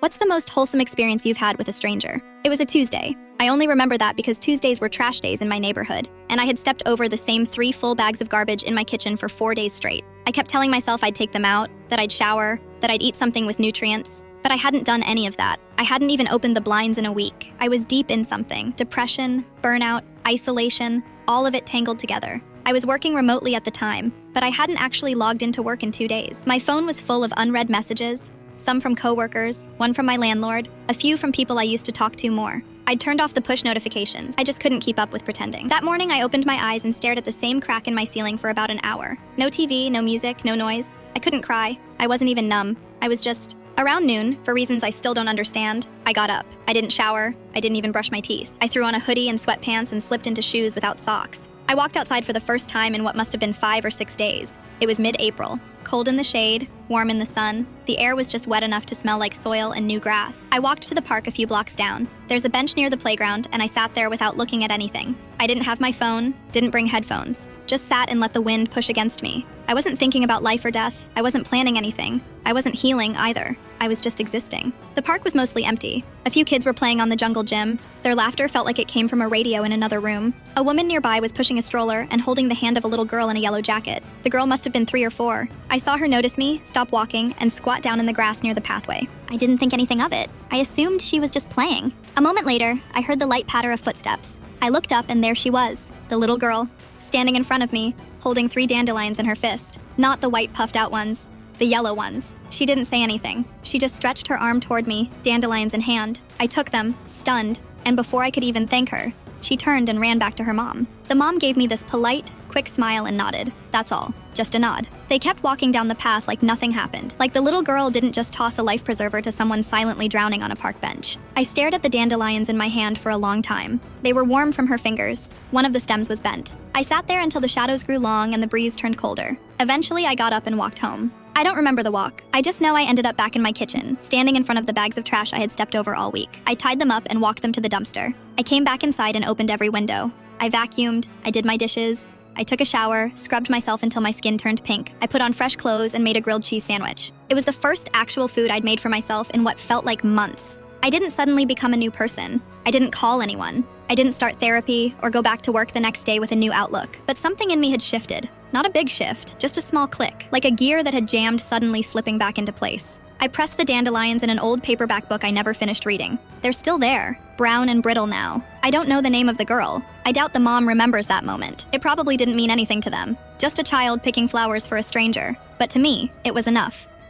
What's the most wholesome experience you've had with a stranger? It was a Tuesday. I only remember that because Tuesdays were trash days in my neighborhood, and I had stepped over the same 3 full bags of garbage in my kitchen for 4 days straight. I kept telling myself I'd take them out, that I'd shower, that I'd eat something with nutrients, but I hadn't done any of that. I hadn't even opened the blinds in a week. I was deep in something. Depression, burnout, isolation, all of it tangled together. I was working remotely at the time, but I hadn't actually logged into work in 2 days. My phone was full of unread messages, some from coworkers, one from my landlord, a few from people I used to talk to more. I'd turned off the push notifications. I just couldn't keep up with pretending. That morning, I opened my eyes and stared at the same crack in my ceiling for about an hour. No TV, no music, no noise. I couldn't cry. I wasn't even numb. I was just... Around noon, for reasons I still don't understand, I got up. I didn't shower. I didn't even brush my teeth. I threw on a hoodie and sweatpants and slipped into shoes without socks. I walked outside for the first time in what must have been 5 or 6 days. It was mid-April. Cold in the shade, warm in the sun. The air was just wet enough to smell like soil and new grass. I walked to the park a few blocks down. There's a bench near the playground, and I sat there without looking at anything. I didn't have my phone, didn't bring headphones. Just sat and let the wind push against me. I wasn't thinking about life or death. I wasn't planning anything. I wasn't healing either. I was just existing. The park was mostly empty. A few kids were playing on the jungle gym. Their laughter felt like it came from a radio in another room. A woman nearby was pushing a stroller and holding the hand of a little girl in a yellow jacket. The girl must have been 3 or 4. I saw her notice me, stop walking, and squat down in the grass near the pathway. I didn't think anything of it. I assumed she was just playing. A moment later, I heard the light patter of footsteps. I looked up and there she was, the little girl, standing in front of me, holding 3 dandelions in her fist. Not the white puffed out ones, the yellow ones. She didn't say anything. She just stretched her arm toward me, dandelions in hand. I took them, stunned, and before I could even thank her, she turned and ran back to her mom. The mom gave me this polite, quick smile and nodded. That's all. Just a nod. They kept walking down the path like nothing happened. Like the little girl didn't just toss a life preserver to someone silently drowning on a park bench. I stared at the dandelions in my hand for a long time. They were warm from her fingers. One of the stems was bent. I sat there until the shadows grew long and the breeze turned colder. Eventually, I got up and walked home. I don't remember the walk. I just know I ended up back in my kitchen, standing in front of the bags of trash I had stepped over all week. I tied them up and walked them to the dumpster. I came back inside and opened every window. I vacuumed, I did my dishes, I took a shower, scrubbed myself until my skin turned pink. I put on fresh clothes and made a grilled cheese sandwich. It was the first actual food I'd made for myself in what felt like months. I didn't suddenly become a new person. I didn't call anyone. I didn't start therapy or go back to work the next day with a new outlook. But something in me had shifted. Not a big shift, just a small click, like a gear that had jammed suddenly slipping back into place. I pressed the dandelions in an old paperback book I never finished reading. They're still there, brown and brittle now. I don't know the name of the girl. I doubt the mom remembers that moment. It probably didn't mean anything to them. Just a child picking flowers for a stranger. But to me, it was enough.